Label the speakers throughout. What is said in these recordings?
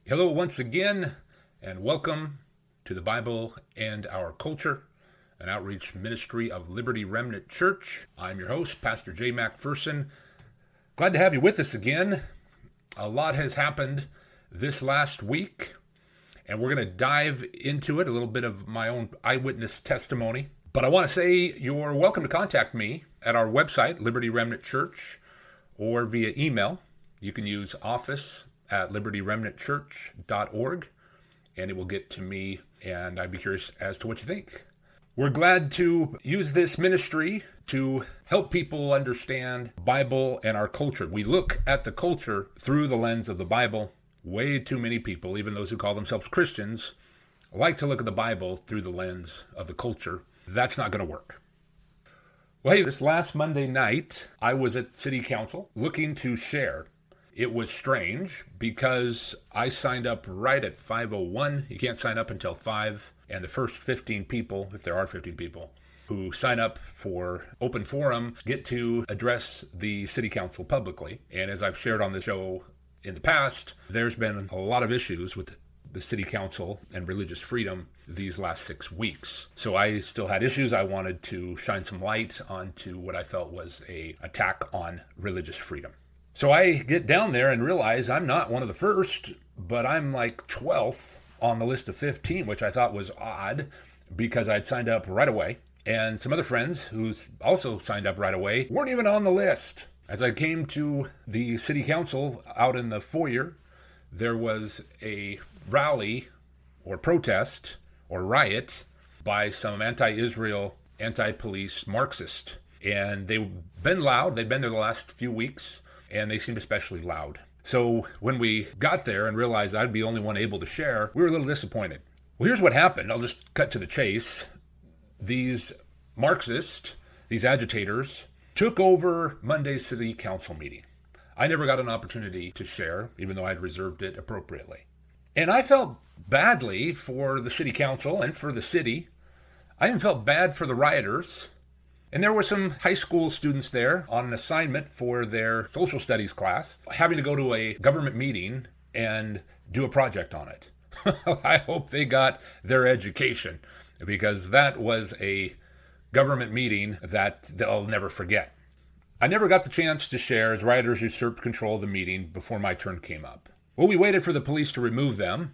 Speaker 1: Hello once again, and welcome to the Bible and Our Culture, an outreach ministry of Liberty Remnant Church. I'm your host, Pastor J. MacPherson. Glad to have you with us again. A lot has happened this last week, and we're going to dive into it, a little bit of my own eyewitness testimony. But I want to say you're welcome to contact me at our website, Liberty Remnant Church, or via email. You can use office@libertyremnantchurch.org, and it will get to me, and I'd be curious as to what you think. We're glad to use this ministry to help people understand Bible and our culture. We look at the culture through the lens of the Bible. Way too many people, even those who call themselves Christians, like to look at the Bible through the lens of the culture. That's not going to work. Well, hey, this last Monday night, I was at City Council looking to share. It was strange because I signed up right at 5:01. You can't sign up until 5. And the first 15 people, if there are 15 people, who sign up for open forum get to address the City Council publicly. And as I've shared on the show in the past, there's been a lot of issues with the City Council and religious freedom these last 6 weeks. So I still had issues. I wanted to shine some light onto what I felt was an attack on religious freedom. So I get down there and realize I'm not one of the first, but I'm like 12th on the list of 15, which I thought was odd because I'd signed up right away. And some other friends who also signed up right away weren't even on the list. As I came to the city council out in the foyer, there was a rally or protest or riot by some anti-Israel, anti-police Marxists. And they've been loud. They've been there the last few weeks. And they seemed especially loud. So when we got there and realized I'd be the only one able to share, we were a little disappointed. Well, here's what happened. I'll just cut to the chase. These Marxists, these agitators, took over Monday's city council meeting. I never got an opportunity to share, even though I'd reserved it appropriately. And I felt badly for the city council and for the city. I even felt bad for the rioters. And there were some high school students there on an assignment for their social studies class, having to go to a government meeting and do a project on it. I hope they got their education, because that was a government meeting that they'll never forget. I never got the chance to share as rioters usurped control of the meeting before my turn came up. Well, we waited for the police to remove them.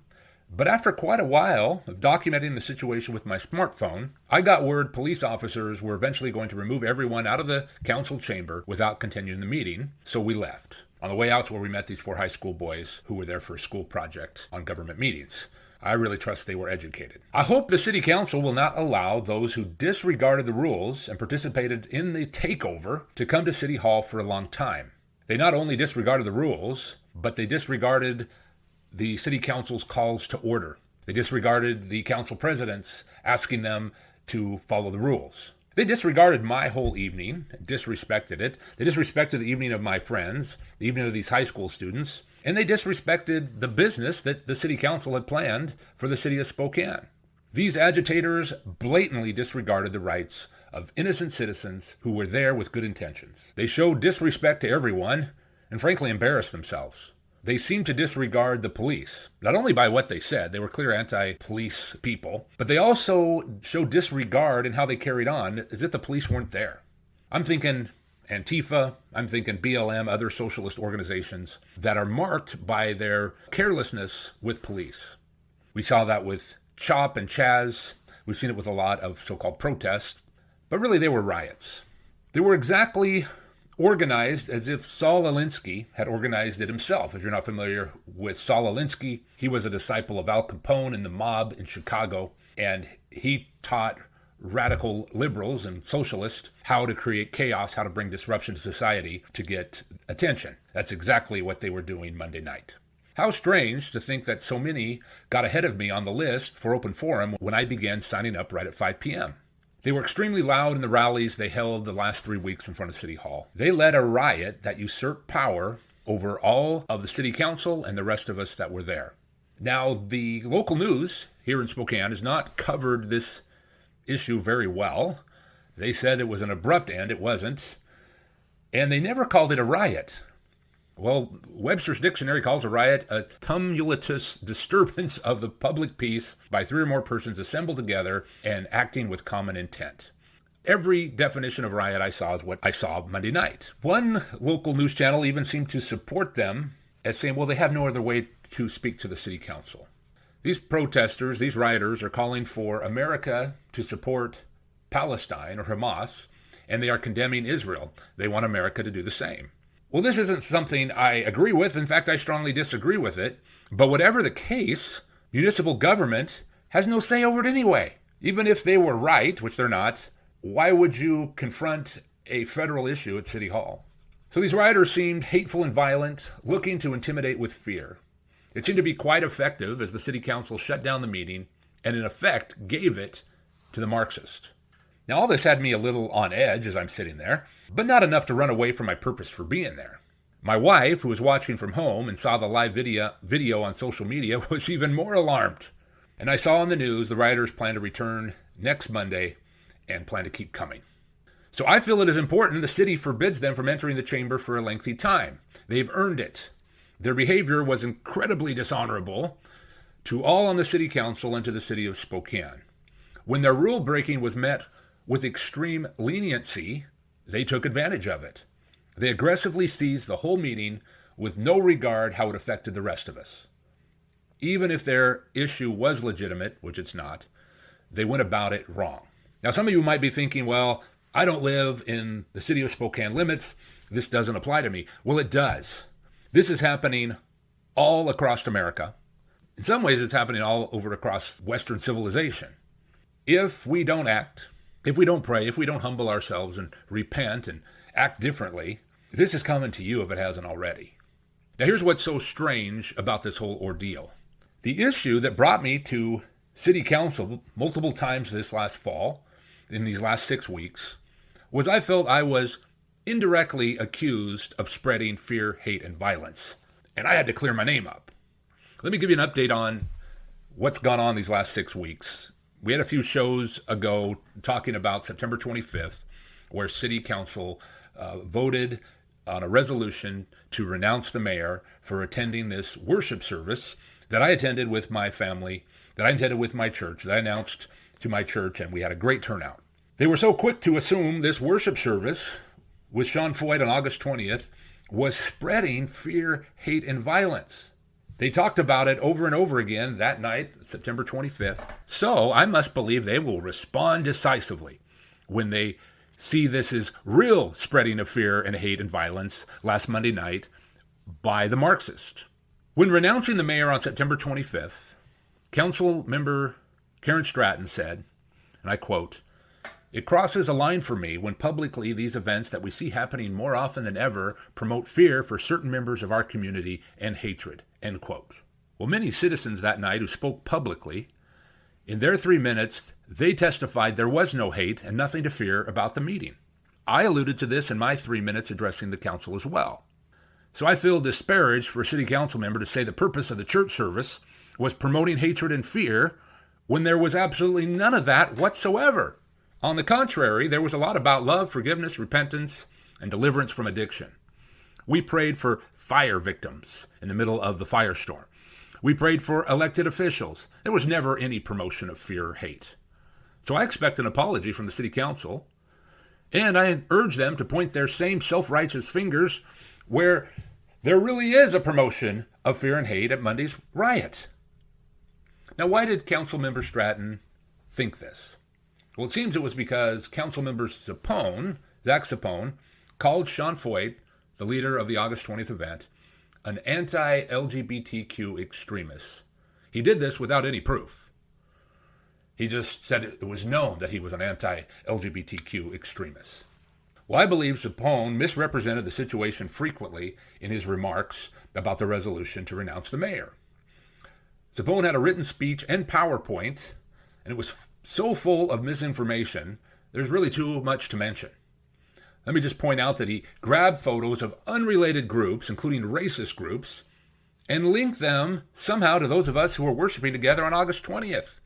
Speaker 1: But after quite a while of documenting the situation with my smartphone, I got word police officers were eventually going to remove everyone out of the council chamber without continuing the meeting, so we left. On the way out to where we met these 4 high school boys who were there for a school project on government meetings. I really trust they were educated. I hope the city council will not allow those who disregarded the rules and participated in the takeover to come to City Hall for a long time. They not only disregarded the rules, but they disregarded the city council's calls to order. They disregarded the council presidents asking them to follow the rules. They disregarded my whole evening, disrespected it. They disrespected the evening of my friends, the evening of these high school students, and they disrespected the business that the city council had planned for the city of Spokane. These agitators blatantly disregarded the rights of innocent citizens who were there with good intentions. They showed disrespect to everyone and frankly embarrassed themselves. They seemed to disregard the police, not only by what they said, they were clear anti-police people, but they also showed disregard in how they carried on as if the police weren't there. I'm thinking Antifa, I'm thinking BLM, other socialist organizations that are marked by their carelessness with police. We saw that with CHOP and Chaz. We've seen it with a lot of so-called protests, but really they were riots. They were exactly organized as if Saul Alinsky had organized it himself. If you're not familiar with Saul Alinsky, he was a disciple of Al Capone and the mob in Chicago, and he taught radical liberals and socialists how to create chaos, how to bring disruption to society to get attention. That's exactly what they were doing Monday night. How strange to think that so many got ahead of me on the list for open forum when I began signing up right at 5 p.m. They were extremely loud in the rallies they held the last 3 weeks in front of City Hall. They led a riot that usurped power over all of the city council and the rest of us that were there. Now, the local news here in Spokane has not covered this issue very well. They said it was an abrupt end. It wasn't. And they never called it a riot. Well, Webster's dictionary calls a riot a tumultuous disturbance of the public peace by three or more persons assembled together and acting with common intent. Every definition of riot I saw is what I saw Monday night. One local news channel even seemed to support them as saying, well, they have no other way to speak to the city council. These protesters, these rioters, are calling for America to support Palestine or Hamas, and they are condemning Israel. They want America to do the same. Well, this isn't something I agree with. In fact, I strongly disagree with it. But whatever the case, municipal government has no say over it anyway. Even if they were right, which they're not, why would you confront a federal issue at City Hall? So these rioters seemed hateful and violent, looking to intimidate with fear. It seemed to be quite effective as the city council shut down the meeting and in effect gave it to the Marxists. Now all this had me a little on edge as I'm sitting there, but not enough to run away from my purpose for being there. My wife, who was watching from home and saw the live video on social media, was even more alarmed. And I saw on the news the rioters plan to return next Monday and plan to keep coming. So I feel it is important the city forbids them from entering the chamber for a lengthy time. They've earned it. Their behavior was incredibly dishonorable to all on the city council and to the city of Spokane. When their rule breaking was met with extreme leniency, they took advantage of it. They aggressively seized the whole meeting with no regard how it affected the rest of us. Even if their issue was legitimate, which it's not, they went about it wrong. Now, some of you might be thinking, well, I don't live in the city of Spokane limits. This doesn't apply to me. Well, it does. This is happening all across America. In some ways, it's happening all over across Western civilization. If we don't act, if we don't pray, if we don't humble ourselves and repent and act differently, this is coming to you if it hasn't already. Now, here's what's so strange about this whole ordeal. The issue that brought me to city council multiple times this last fall, in these last 6 weeks, was I felt I was indirectly accused of spreading fear, hate, and violence. And I had to clear my name up. Let me give you an update on what's gone on these last 6 weeks. We had a few shows ago talking about September 25th, where City Council voted on a resolution to renounce the mayor for attending this worship service that I attended with my family, that I attended with my church, that I announced to my church, and we had a great turnout. They were so quick to assume this worship service with Sean Foyt on August 20th was spreading fear, hate, and violence. They talked about it over and over again that night, September 25th. So I must believe they will respond decisively when they see this is real spreading of fear and hate and violence last Monday night by the Marxists. When renouncing the mayor on September 25th, Council member Karen Stratton said, and I quote, "It crosses a line for me when publicly these events that we see happening more often than ever promote fear for certain members of our community and hatred," end quote. Well, many citizens that night who spoke publicly, in their 3 minutes, they testified there was no hate and nothing to fear about the meeting. I alluded to this in my 3 minutes addressing the council as well. So I feel disparaged for a city council member to say the purpose of the church service was promoting hatred and fear when there was absolutely none of that whatsoever. On the contrary, there was a lot about love, forgiveness, repentance, and deliverance from addiction. We prayed for fire victims in the middle of the firestorm. We prayed for elected officials. There was never any promotion of fear or hate. So I expect an apology from the city council, and I urge them to point their same self-righteous fingers where there really is a promotion of fear and hate at Monday's riot. Now, why did Councilmember Stratton think this? Well, it seems it was because Councilmember Zach Sapone, called Sean Foyt, the leader of the August 20th event, an anti-LGBTQ extremist. He did this without any proof. He just said it was known that he was an anti-LGBTQ extremist. Well, I believe Sapone misrepresented the situation frequently in his remarks about the resolution to renounce the mayor. Sapone had a written speech and PowerPoint, and it was so full of misinformation, there's really too much to mention. Let me just point out that he grabbed photos of unrelated groups, including racist groups, and linked them somehow to those of us who were worshiping together on August 20th.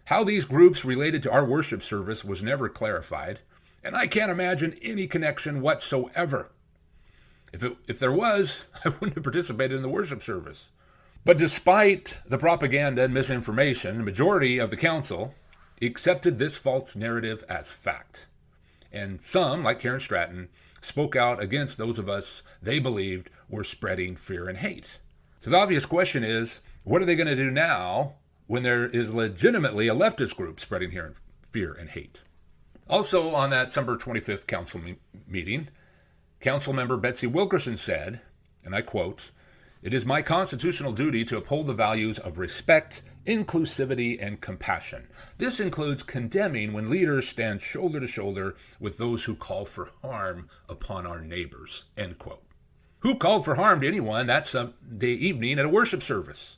Speaker 1: How these groups related to our worship service was never clarified, and I can't imagine any connection whatsoever. If there was, I wouldn't have participated in the worship service. But despite the propaganda and misinformation, the majority of the council accepted this false narrative as fact. And some, like Karen Stratton, spoke out against those of us they believed were spreading fear and hate. So the obvious question is, what are they going to do now when there is legitimately a leftist group spreading fear and hate? Also on that December 25th council meeting, Council member Betsy Wilkerson said, and I quote, "It is my constitutional duty to uphold the values of respect, inclusivity, and compassion. This includes condemning when leaders stand shoulder to shoulder with those who call for harm upon our neighbors." End quote. Who called for harm to anyone that Sunday evening at a worship service?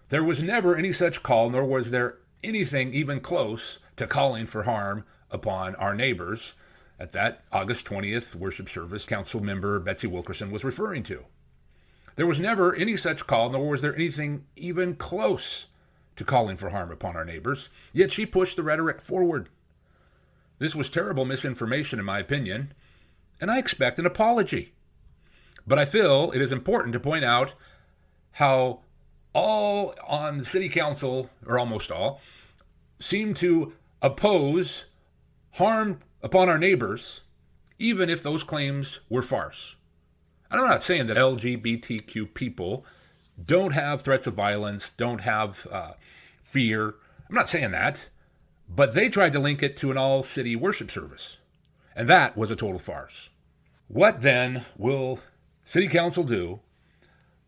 Speaker 1: There was never any such call, nor was there anything even close to calling for harm upon our neighbors at that August 20th worship service Council member Betsy Wilkerson was referring to. There was never any such call, nor was there anything even close to calling for harm upon our neighbors, yet she pushed the rhetoric forward. This was terrible misinformation, in my opinion, and I expect an apology. But I feel it is important to point out how all on the city council, or almost all, seem to oppose harm upon our neighbors, even if those claims were farce. And I'm not saying that LGBTQ people don't have threats of violence, don't have fear. I'm not saying that. But they tried to link it to an all-city worship service. And that was a total farce. What then will City Council do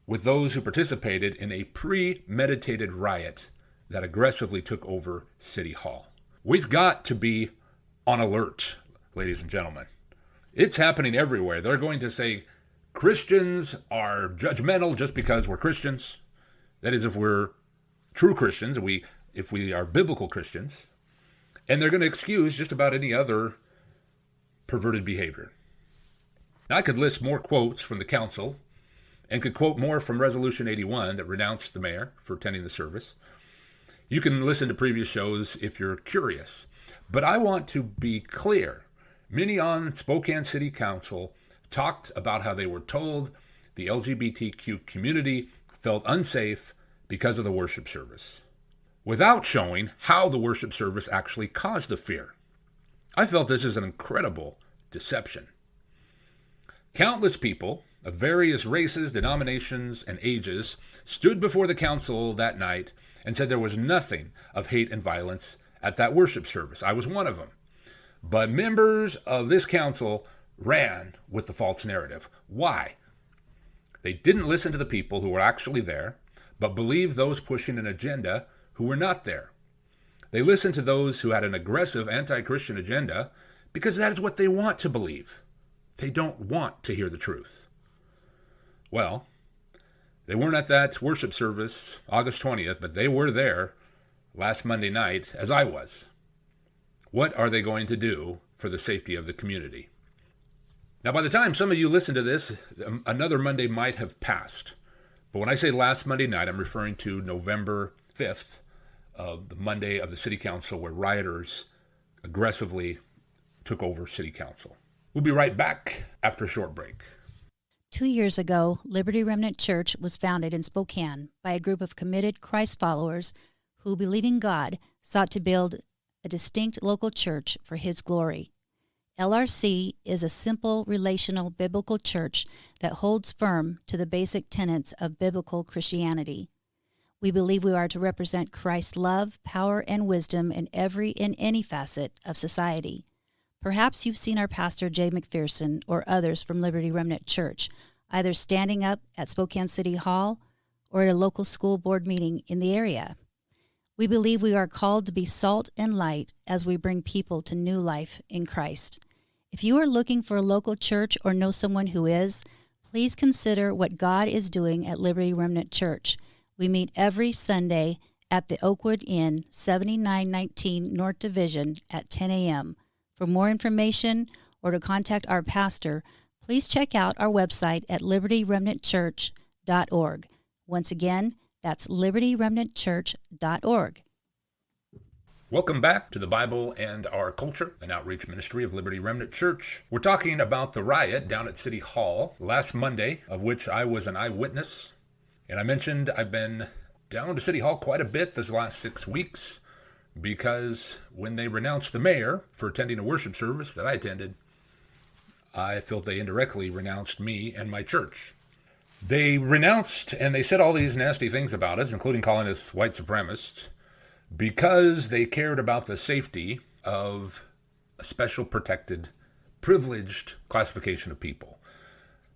Speaker 1: with those who participated in a premeditated riot that aggressively took over City Hall? We've got to be on alert, ladies and gentlemen. It's happening everywhere. They're going to say Christians are judgmental just because we're Christians. That is, if we're true Christians, if we are biblical Christians. And they're going to excuse just about any other perverted behavior. Now, I could list more quotes from the council and could quote more from Resolution 81 that renounced the mayor for attending the service. You can listen to previous shows if you're curious. But I want to be clear. Many on Spokane City Council talked about how they were told the LGBTQ community felt unsafe because of the worship service, without showing how the worship service actually caused the fear. I felt this is an incredible deception. Countless people of various races, denominations, and ages stood before the council that night and said there was nothing of hate and violence at that worship service. I was one of them. But members of this council ran with the false narrative. Why? They didn't listen to the people who were actually there, but believed those pushing an agenda who were not there. They listened to those who had an aggressive anti-Christian agenda because that is what they want to believe. They don't want to hear the truth. Well, they weren't at that worship service August 20th, but they were there last Monday night, as I was. What are they going to do for the safety of the community? Now, by the time some of you listen to this, another Monday might have passed. But when I say last Monday night, I'm referring to November 5th, the Monday of the City Council, where rioters aggressively took over City Council. We'll be right back after a short break.
Speaker 2: 2 years ago, Liberty Remnant Church was founded in Spokane by a group of committed Christ followers who, believing God, sought to build a distinct local church for His glory. LRC is a simple, relational, biblical church that holds firm to the basic tenets of biblical Christianity. We believe we are to represent Christ's love, power, and wisdom in any facet of society. Perhaps you've seen our pastor, Jay McPherson, or others from Liberty Remnant Church, either standing up at Spokane City Hall or at a local school board meeting in the area. We believe we are called to be salt and light as we bring people to new life in Christ. If you are looking for a local church or know someone who is, please consider what God is doing at Liberty Remnant Church. We meet every Sunday at the Oakwood Inn, 7919 North Division at 10 a.m. For more information or to contact our pastor, please check out our website at libertyremnantchurch.org. Once again, that's libertyremnantchurch.org.
Speaker 1: Welcome back to the Bible and Our Culture, an outreach ministry of Liberty Remnant Church. We're talking about the riot down at City Hall last Monday, of which I was an eyewitness. And I mentioned I've been down to City Hall quite a bit this last 6 weeks because when they renounced the mayor for attending a worship service that I attended, I felt they indirectly renounced me and my church. They renounced and they said all these nasty things about us, including calling us white supremacists, because they cared about the safety of a special protected, privileged classification of people.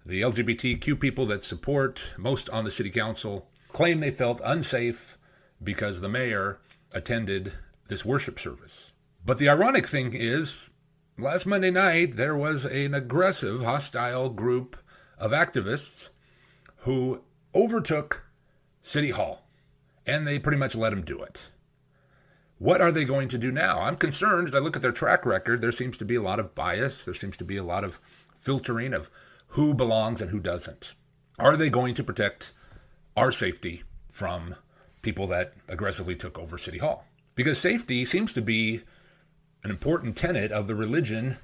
Speaker 1: The LGBTQ people that support most on the city council claim they felt unsafe because the mayor attended this worship service. But the ironic thing is, last Monday night, there was an aggressive, hostile group of activists who overtook City Hall, and they pretty much let them do it. What are they going to do now? I'm concerned as I look at their track record. There seems to be a lot of bias. There seems to be a lot of filtering of who belongs and who doesn't. Are they going to protect our safety from people that aggressively took over City Hall? Because safety seems to be an important tenet of the religion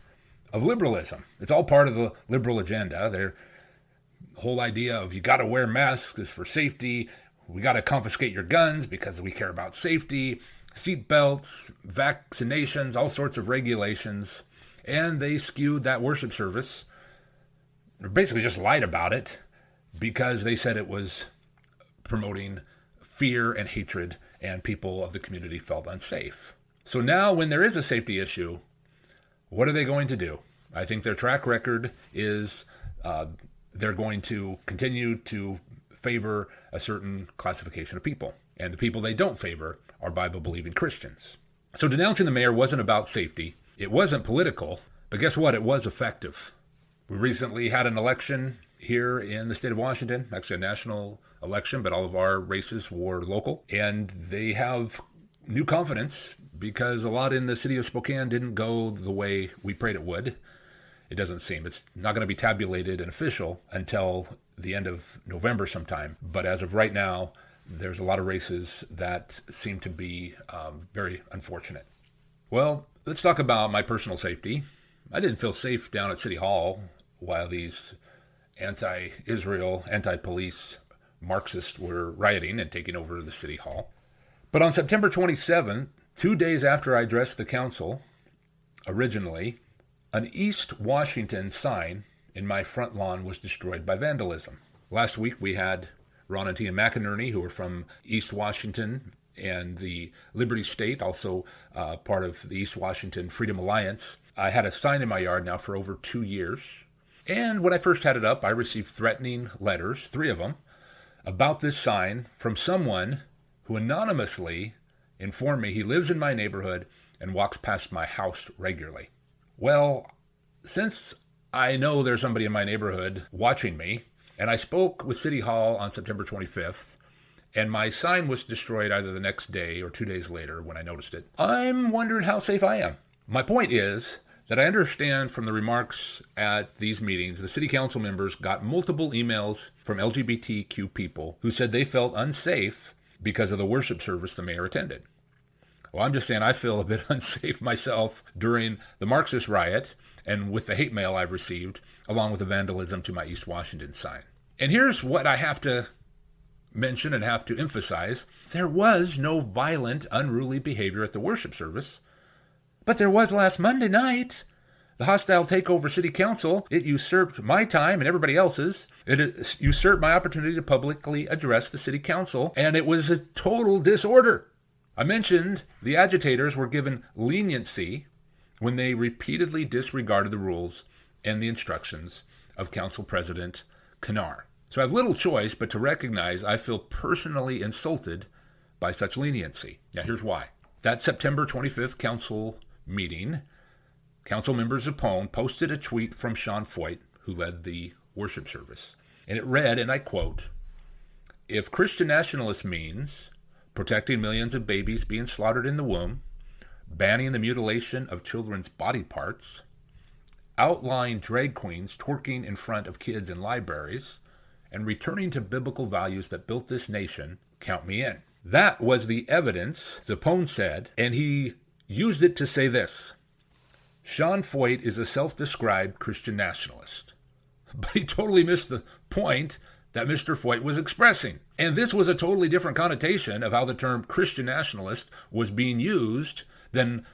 Speaker 1: of liberalism. It's all part of the liberal agenda. The whole idea of you got to wear masks is for safety. We got to confiscate your guns because we care about safety. Seat belts, vaccinations, all sorts of regulations, and they skewed that worship service, or basically just lied about it, because they said it was promoting fear and hatred, and people of the community felt unsafe. So now when there is a safety issue, what are they going to do? I think their track record is they're going to continue to favor a certain classification of people, and the people they don't favor are Bible-believing Christians. So denouncing the mayor wasn't about safety. It wasn't political, but guess what? It was effective. We recently had an election here in the state of Washington, actually a national election, but all of our races were local, and they have new confidence because a lot in the city of Spokane didn't go the way we prayed it would. It doesn't seem. It's not going to be tabulated and official until the end of November sometime, but as of right now, there's a lot of races that seem to be very unfortunate. Well, let's talk about my personal safety. I didn't feel safe down at City Hall while these anti-Israel, anti-police Marxists were rioting and taking over the City Hall. But on September 27th, 2 days after I addressed the council, originally, an East Washington sign in my front lawn was destroyed by vandalism. Last week we had Ron and Tia McInerney, who are from East Washington and the Liberty State, also part of the East Washington Freedom Alliance. I had a sign in my yard now for over 2 years. And when I first had it up, I received threatening letters, 3 of them, about this sign from someone who anonymously informed me he lives in my neighborhood and walks past my house regularly. Well, since I know there's somebody in my neighborhood watching me, and I spoke with City Hall on September 25th, and my sign was destroyed either the next day or 2 days later when I noticed it, I'm wondering how safe I am. My point is that I understand from the remarks at these meetings, the city council members got multiple emails from LGBTQ people who said they felt unsafe because of the worship service the mayor attended. Well, I'm just saying I feel a bit unsafe myself during the Marxist riot and with the hate mail I've received, along with the vandalism to my East Washington sign. And here's what I have to mention and have to emphasize. There was no violent, unruly behavior at the worship service, but there was last Monday night. The hostile takeover city council, it usurped my time and everybody else's. It usurped my opportunity to publicly address the city council, and it was a total disorder. I mentioned the agitators were given leniency when they repeatedly disregarded the rules and the instructions of Council President Kanar. So I have little choice but to recognize I feel personally insulted by such leniency. Now here's why. That September 25th council meeting, council member Zappone posted a tweet from Sean Foyt, who led the worship service. And it read, and I quote, "If Christian nationalist means protecting millions of babies being slaughtered in the womb, banning the mutilation of children's body parts, outlawing drag queens twerking in front of kids in libraries, and returning to biblical values that built this nation, count me in." That was the evidence, Zappone said, and he used it to say this: Sean Foyt is a self-described Christian nationalist. But he totally missed the point that Mr. Foyt was expressing. And this was a totally different connotation of how the term Christian nationalist was being used than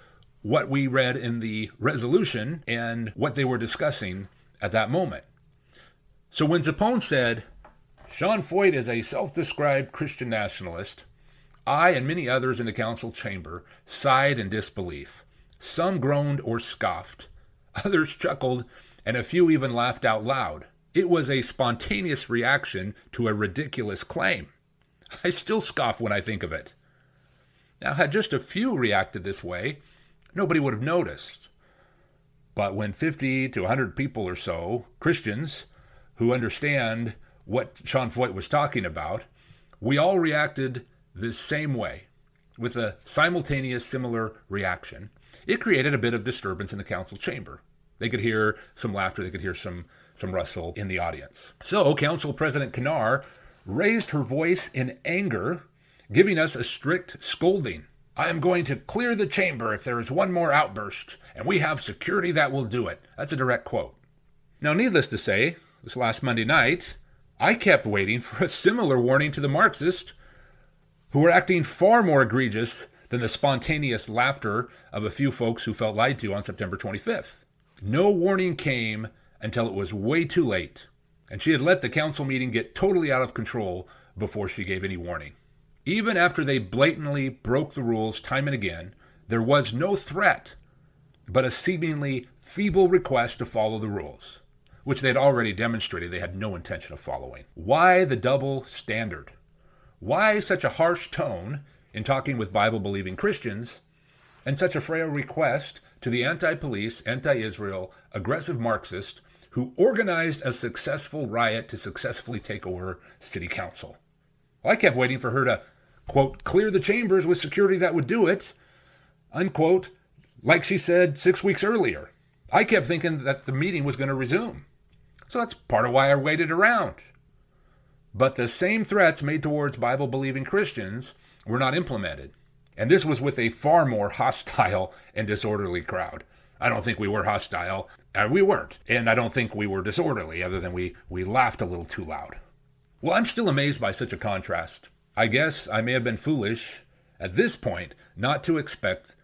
Speaker 1: what we read in the resolution and what they were discussing at that moment. So when Zappone said, Sean Foyt is a self-described Christian nationalist, I and many others in the council chamber sighed in disbelief. Some groaned or scoffed. Others chuckled, and a few even laughed out loud. It was a spontaneous reaction to a ridiculous claim. I still scoff when I think of it. Now, had just a few reacted this way, nobody would have noticed. But when 50 to 100 people or so, Christians, who understand what Sean Foyt was talking about, we all reacted this same way, with a simultaneous similar reaction, it created a bit of disturbance in the council chamber. They could hear some laughter, they could hear some rustle in the audience. So Council President Kanar raised her voice in anger, giving us a strict scolding. I am going to clear the chamber if there is one more outburst, and we have security that will do it. That's a direct quote. Now, needless to say, this last Monday night, I kept waiting for a similar warning to the Marxists, who were acting far more egregious than the spontaneous laughter of a few folks who felt lied to on September 25th. No warning came until it was way too late, and she had let the council meeting get totally out of control before she gave any warning. Even after they blatantly broke the rules time and again, there was no threat, but a seemingly feeble request to follow the rules, which they had already demonstrated they had no intention of following. Why the double standard? Why such a harsh tone in talking with Bible-believing Christians, and such a frail request to the anti-police, anti-Israel, aggressive Marxist who organized a successful riot to successfully take over city council? Well, I kept waiting for her to, quote, clear the chambers with security that would do it, unquote, like she said 6 weeks earlier. I kept thinking that the meeting was going to resume. So that's part of why I waited around. But the same threats made towards Bible-believing Christians were not implemented. And this was with a far more hostile and disorderly crowd. I don't think we were hostile. We weren't. And I don't think we were disorderly, other than we laughed a little too loud. Well, I'm still amazed by such a contrast. I guess I may have been foolish at this point not to expect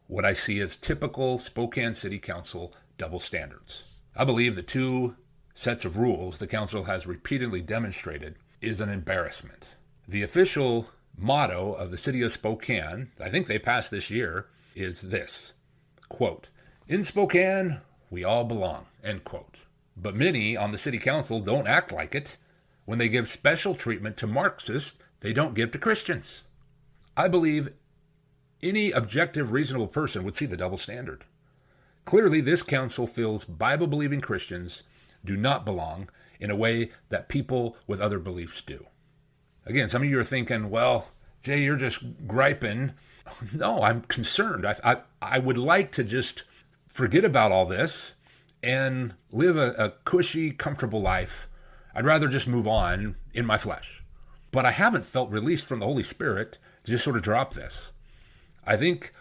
Speaker 1: what I see as typical Spokane City Council double standards. I believe the two sets of rules the council has repeatedly demonstrated is an embarrassment. The official motto of the city of Spokane, I think they passed this year, is this, quote, in Spokane, we all belong, end quote. But many on the city council don't act like it. When they give special treatment to Marxists, they don't give to Christians. I believe any objective, reasonable person would see the double standard. Clearly, this council feels Bible-believing Christians do not belong in a way that people with other beliefs do. Again, some of you are thinking, well, Jay, you're just griping. No, I'm concerned. I would like to just forget about all this and live a cushy, comfortable life. I'd rather just move on in my flesh. But I haven't felt released from the Holy Spirit to just sort of drop this. I think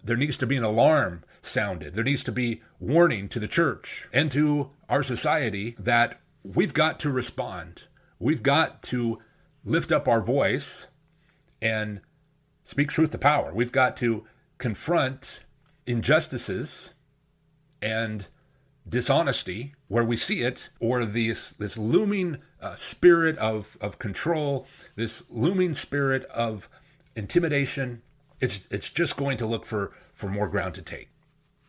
Speaker 1: there needs to be an alarm sounded. There needs to be warning to the church and to our society that we've got to respond. We've got to lift up our voice and speak truth to power. We've got to confront injustices and dishonesty where we see it, or this looming spirit of control, this looming spirit of intimidation. It's just going to look for more ground to take.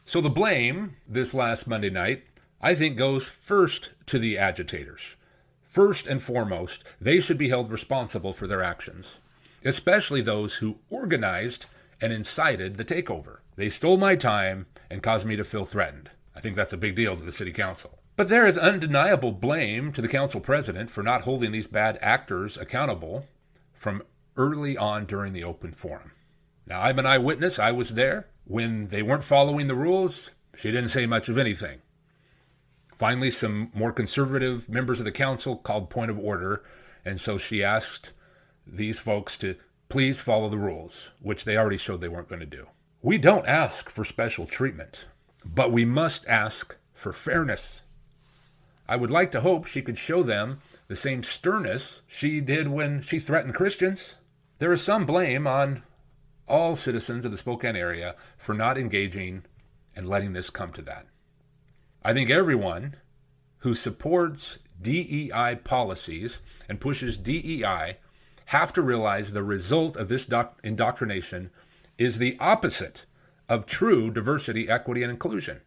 Speaker 1: So the blame this last Monday night, I think, goes first to the agitators. First and foremost, they should be held responsible for their actions, especially those who organized and incited the takeover. They stole my time and caused me to feel threatened. I think that's a big deal to the city council. But there is undeniable blame to the council president for not holding these bad actors accountable from early on during the open forum. Now, I'm an eyewitness. I was there. When they weren't following the rules, she didn't say much of anything. Finally, some more conservative members of the council called point of order, and so she asked these folks to please follow the rules, which they already showed they weren't going to do. We don't ask for special treatment, but we must ask for fairness. I would like to hope she could show them the same sternness she did when she threatened Christians. There is some blame on all citizens of the Spokane area for not engaging and letting this come to that. I think everyone who supports DEI policies and pushes DEI have to realize the result of this indoctrination is the opposite of true diversity, equity, and inclusion.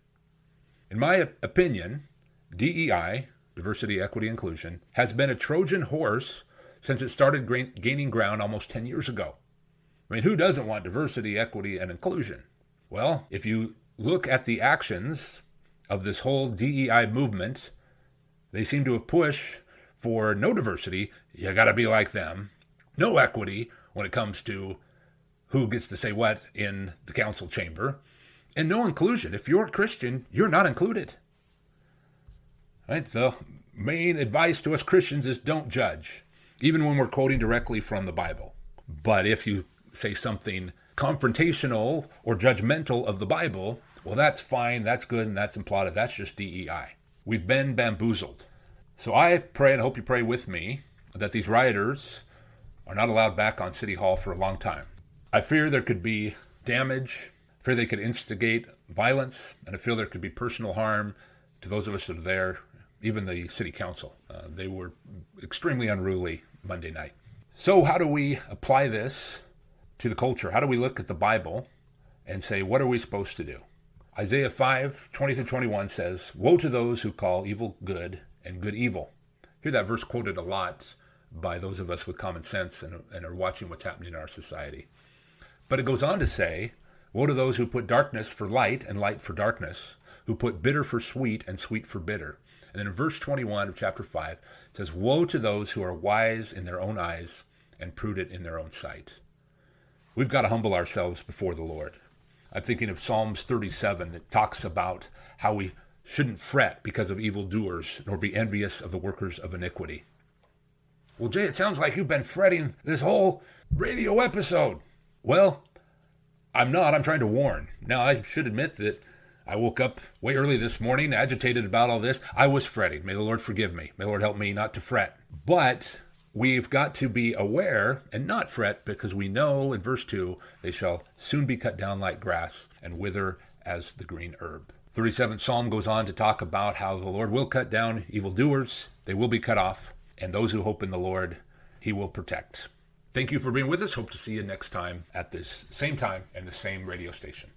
Speaker 1: In my opinion, DEI, diversity, equity, inclusion, has been a Trojan horse since it started gaining ground almost 10 years ago. I mean, who doesn't want diversity, equity, and inclusion? Well, if you look at the actions of this whole DEI movement, they seem to have pushed for no diversity, you got to be like them, no equity when it comes to who gets to say what in the council chamber, and no inclusion. If you're a Christian, you're not included. Right? The main advice to us Christians is don't judge, even when we're quoting directly from the Bible. But if you say something confrontational or judgmental of the Bible, well, that's fine, that's good, and that's implied. That's just DEI. We've been bamboozled. So I pray, and hope you pray with me, that these rioters are not allowed back on City Hall for a long time. I fear there could be damage, I fear they could instigate violence, and I feel there could be personal harm to those of us that are there, even the city council. They were extremely unruly Monday night. So how do we apply this to the culture? How do we look at the Bible and say, what are we supposed to do? Isaiah 5:20-21 says, "Woe to those who call evil good and good evil." Hear that verse quoted a lot by those of us with common sense and are watching what's happening in our society. But it goes on to say, "Woe to those who put darkness for light and light for darkness, who put bitter for sweet and sweet for bitter." And then in verse 21 of chapter 5, it says, "Woe to those who are wise in their own eyes and prudent in their own sight." We've got to humble ourselves before the Lord. I'm thinking of Psalms 37 that talks about how we shouldn't fret because of evildoers, nor be envious of the workers of iniquity. Well, Jay, it sounds like you've been fretting this whole radio episode. Well, I'm not. I'm trying to warn. Now, I should admit that I woke up way early this morning, agitated about all this. I was fretting. May the Lord forgive me. May the Lord help me not to fret. But we've got to be aware and not fret, because we know in verse 2, they shall soon be cut down like grass and wither as the green herb. 37th Psalm goes on to talk about how the Lord will cut down evildoers. They will be cut off. And those who hope in the Lord, he will protect. Thank you for being with us. Hope to see you next time at this same time and the same radio station.